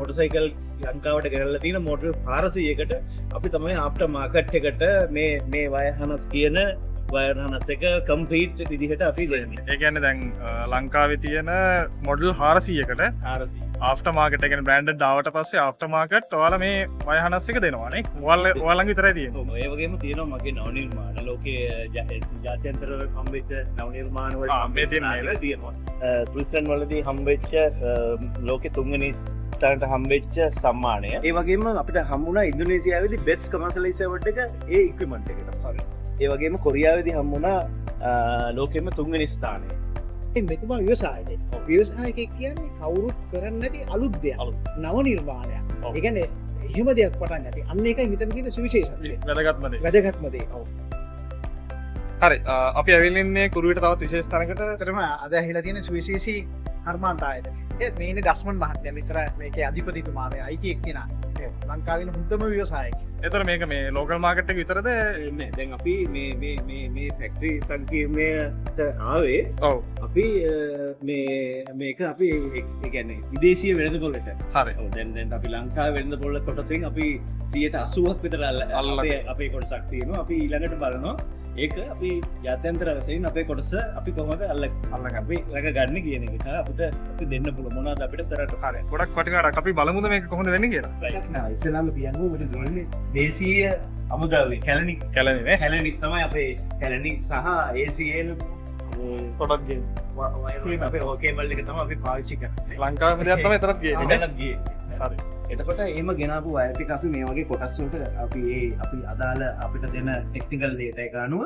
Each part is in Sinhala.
මොටර්සයිකල් ලංකාවට ගෙනල්ලා තියෙන මොටර් 400කට අපි තමයි ආෆ්ටර් මාකට් එකට මේ වයහනස් කියන වයර්හනස් එක කම්ප්ලීට් විදිහට අපි දෙන්නේ. ඒ කියන්නේ දැන් ලංකාවේ තියෙන මොඩල් 400කට 400 ආෆ්ටර් මාකට් එකෙන් බ්‍රෑන්ඩඩ් ආවට පස්සේ ආෆ්ටර් මාකට් ඔයාලා මේ වයහනස් එක දෙනවානේ. ඔයාලා ළඟ විතරයි තියෙන්නේ. ඔව් ඒ වගේම තියෙනවා මගේ නව නිර්මාණ ලෝකයේ ජාත්‍යන්තර හම්බෙච්ච නව නිර්මාණ වල මේ තියෙනවා. තියෙනවා. ක්‍රිස්ටන් වලදී හම්බෙච්ච ලෝකේ තුන්වෙනි ස්ථානට හම්බෙච්ච සම්මානය. ඒ වගේම අපිට හම්බුණා ඉන්දුනීසියාවේදී බෙස්ට් කමර්ෂියලයිස් ඇවෝඩ් එක ඒ ඉක්විප්මන්ට් එකට. හරි. ඒ වගේම කොරියාවේදී හම්බුණා ලෝකෙම තුන්වෙනි ස්ථානය. මෙතුමා ව්‍යවසායද ව්‍යවසායකෙක් කියන්නේ කවුරුත් කරන්න නැති අලුත් දෙයක් නව නිර්මාණයක්. ඒ කියන්නේ එහෙම දෙයක් පටන් ගන්න. අන්න ඒකයි මෙතන තියෙන සුවිශේෂත්වය. වැදගත්ම දේ. ඔව්. හරි අපි ඇවිල්ලා ඉන්නේ කුරුවිට තවත් විශේෂ තැනකට. ඇත්තටම අද ඇහිලා තියෙන සුවිශේෂී කර්මාන්ත ආයතනය. ඒත් මේනේ ඩස්මන් මහත්මයා විතර මේකේ අධිපතිතුමා මේ IT එක්කෙනා. ලංකාවේ හොඳම ව්‍යවසායකයෙක්. එතකොට මේක මේ ලෝකල් මාකට් එක විතරද නෑ දැන් අපි මේ ෆැක්ටරි සංකීර්ණයට ආවේ. ඔව් අපි මේක අපි ඒ කියන්නේ විදේශීය වෙළඳපොළට. හරි. ඔව් දැන් අපි ලංකාවේ වෙළඳපොළ කොටසෙන් අපි 80%ක් විතර අපේ කොටසක් තියෙනවා. අපි ඊළඟට බලනවා ඒක අපි ජාත්‍යන්තර වශයෙන් අපේ කොටස අපි කොහොමද අල්ලගන්නේ අපි ළඟ ගන්න කියන එක අපිට අපි දෙන්න පුළුවන් මොනවද අපිට කරට. හරි. ගොඩක් වටිනාවක් අපි බලමුද මේක කොහොමද වෙන්නේ කියලා. ඉස්සෙල්ලාම කියන්නකෝ මොකද කරන්නේ දේශීය අමුද්‍රව්‍ය කැලණික් කැලණි කැලණික් තමයි අපේ කැලණික් සහ ACL පොඩක් ගේම් අපේ ඕකේබල් එක තමයි අපි පාවිච්චි කරන්නේ. ලංකාවේ දෙයක් තමයි එතරම් ගියේ. එතනක් ගියේ. හරි. එතකොට එහෙම ගෙනාපු වයර් ටික අපි මේ වගේ කොටස් වලට අපි අදාළ අපිට දෙන ටෙක්නිකල් data එක අනුව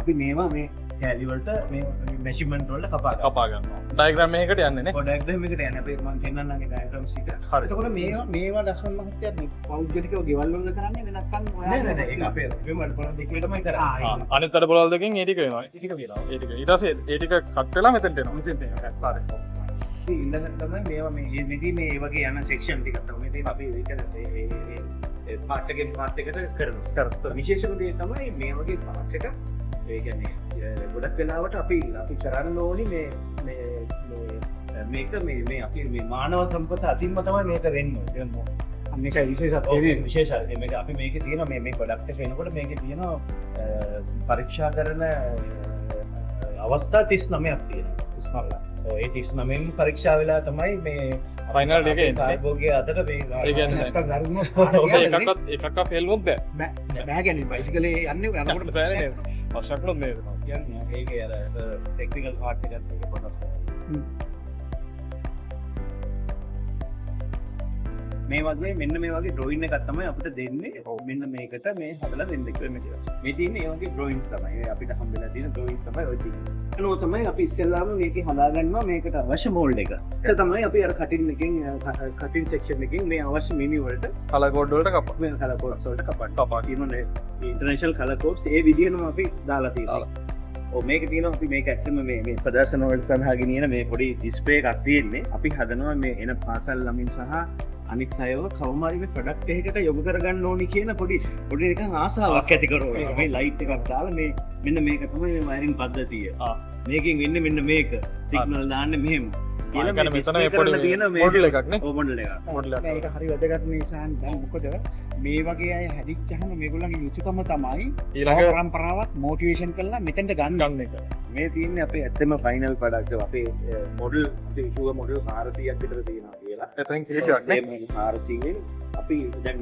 අපි මේවා මේ කැලි වලට මේ මෙෂර්මන්ට් වලට කපා ගන්නවා. ඩයග්‍රෑම් එකකට යන්නේ නේ. ඩයග්‍රෑම් එකට යන්නේ. අපි මම පෙන්නන්නගේ ඩයග්‍රෑම්ස් එක. හරි. එතකොට මේවා ඩස්මන් මහත්මයා මේ පෞද්ගලිකව ගෙවල් වල කරන්නේ නැත්නම් නෑ ඒක අපේ පේමන්ට් වල දෙකේටමයි කරන්නේ. අනිත් අර බලවල දෙකෙන් ඒ ටික වෙනවා. ඒ ටික වෙනවා. ඒ ටික ඊට පස්සේ ඒ ටික කට් වෙලා මෙතෙන්ට එනවා. මෙතෙන්ට එනවා. හරි. ඉඳන් තමයි මේවා මේ මෙදී මේ වගේ යන සෙක්ෂන් ටිකක් තමයි මෙතන අපි ඒ පාර්ට් එකේ පාර්ට් එකට කරනවා. විශේෂම දේ තමයි මේ වගේ පාර්ට් එක ඒ කියන්නේ ගොඩක් වෙලාවට අපි කරන්න ඕනි මේක මේ අපි මේ මානව සම්පත අතින්ම තමයි මේක වෙන්නේ. මේක විශේෂත්වය. විශේෂයි. මේක අපි මේකේ තියෙන මේ ප්‍රොඩක්ට් එක එනකොට මේකේ තියෙන පරීක්ෂා කරන අවස්ථා 39ක් තියෙනවා. ඒ 39න් පරීක්ෂා වෙලා තමයි මේ ෆයිනල් එක එන්නේ. කාර්බෝගේ අතට මේ ඒ කියන්නේ එකක්වත් ෆේල් වුත් බෑ. බෑ කියන්නේ බයිසිකලේ යන්නේ යනකොට බෑ නේද? පස්සක්ලොත් නේද? කියන්නේ ඒකේ අර ටෙක්නිකල් පාර්ට් එකත් ඒක කොටස්. මේ වගේ මෙන්න මේ වගේ ඩ්‍රොයින් එකක් තමයි අපිට දෙන්නේ. මෙන්න මේකට මේ හදලා දෙන්න කියලා. මේ තියෙන්නේ ඒ වගේ ඩ්‍රොයින්ස් තමයි. අපිට හම්බෙලා තියෙන ඩ්‍රොයින්ස් තමයි ඔය තියෙන්නේ. ඒක තමයි අපි ඉස්සෙල්ලාම මේකේ හදාගන්නවා මේකට අවශ්‍ය මෝල්ඩ් එක. ඒක තමයි අපි අර කටින් සෙක්ෂන් එකකින් මේ අවශ්‍ය මිනි වලට කලර් කෝඩ් වලට කපා. මේ කලර් කෝඩ්ස් වලට කපා. කියන්නේ ඉන්ටර්නැෂනල් කලර් කෝඩ්ස් ඒ විදිහටම අපි දාලා තියෙනවා. මේක තියෙනවා අපි මේක ඇත්තම මේ ප්‍රදර්ශන වලට සඳහා ගෙනියන මේ පොඩි ඩිස්ප්ලේ එකක් තියෙන්නේ. අපි හදනවා මේ එන පාසල් ළමින් සහ අනිත් අයව කවමාරි මේ ප්‍රොඩක්ට් එකකට යොමු කරගන්න ඕනි කියන පොඩි නිකන් ආසාවක් ඇති කරනවා. මේ ලයිට් එකක් දාලා මේ මෙන්න මේක තමයි මේ වයරින් පද්ධතිය. මේකෙන් වෙන්නේ මෙන්න මේක. සිග්නල් දාන්නේ මෙහෙම. කියලා මෙතන මේ පොඩි මොඩල් එකක් නේ. ඔව් මොඩල් එකක්. මොඩල් එකක්. ඒක හරි වැදගත් නිසා දැන් මොකද මේ වගේ අය හැදිච්චහම මේගොල්ලන්ගේ යුතුයකම තමයි ඊළඟ පරම්පරාවක් මොටිවේෂන් කරලා මෙතෙන්ට ගන්න එක. මේ තියෙන්නේ අපේ ඇත්තම ෆයිනල් ප්‍රොඩක්ට් එක. අපේ මොඩල් අපේ ෂුවර් මොඩල් 400ක් විතර තියෙනවා කියලා. එතෙන් කීපයක් නේ. මේ 400න් අපි දැන්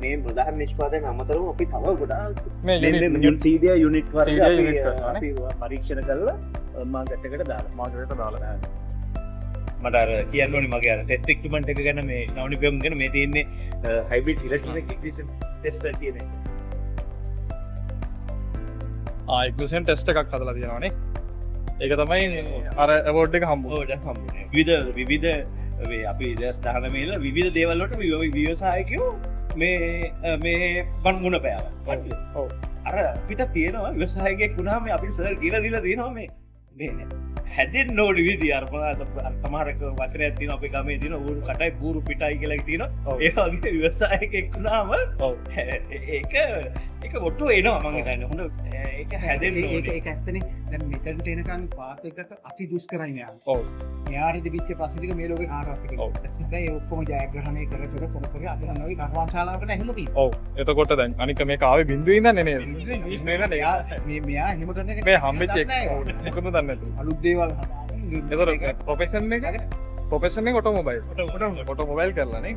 මේ ප්‍රධාන නිෂ්පාදන අමතරව අපි තව ගොඩාක් මේ සීඩිය යුනිට් වර්ග අපි පරීක්ෂණ කරලා මාකට් එකට දාලා මාකට් දාලා මට අර කියන්න ඕනේ මගේ අර ටෙස්ට් ඉක්විප්මන්ට් එක ගැන මේ නවනිපම් ගැන මේ තියෙන්නේ හයිබ්‍රිඩ් ඉලෙක්ට්‍රොනික ඉග්නිෂන් ටෙස්ටර් කියන එක. ඉග්නිෂන් ටෙස්ට් එකක් හදලා තියෙනවා නේ. ඒක තමයි අර අවෝඩ් එක හම්බුනේ. ඔව් දැන් හම්බුනේ. විවිධ අපි 2019 වල විවිධ දේවල් වලට ව්‍යවසායකයෝ මේ මුණ පෑවා. ඔව්. අර අපිට තියෙනවා ව්‍යවසායකයෙක් වුණාම අපිට සර් කියලා දීලා තියෙනවා මේ හැදෙන්න ඕනේ විදිය අර සමහරක වචනයක් තියෙනවා අපේ ගමේ තියෙන ඌරු කටයි බූරු පිටයි කියලා තියෙනවා. ඒ වගේ ව්‍යවසායකයෙක් වුණාම ඒක එක ඔට්ටු එනවා මම හිතන්නේ හොඳ ඒක හැදෙන්න ඕනේ. ඒක ඇත්තනේ දැන් මෙතනට එනකන් පාත් එකක අති දුෂ්කරයි නෑ. ඔව්. මෙයාට තිබිච්ච ප්‍රශ්න ටික මේ ලෝකේ කාටවත් ඔව්. තිබෙන්නේ නැහැ. ඒ ඔක්කොම ජයග්‍රහණය කරලා කොනකොරේ අද නම් වගේ කර්වාන් ශාලාවකට ඇහිලා තියෙනවා. ඔව් එතකොට දැන් අනික මේක ආවේ බින්දුවේ ඉඳන්නේ නේද මෙයා එහෙම කරන එක මේ හම්බෙච්ච එක මොකද දන්නේ නැතුව අලුත් දේවල් හදාගෙන එතකොට ප්‍රොෆෙෂන් එක ඔටෝමොබයිල් කරලා නේ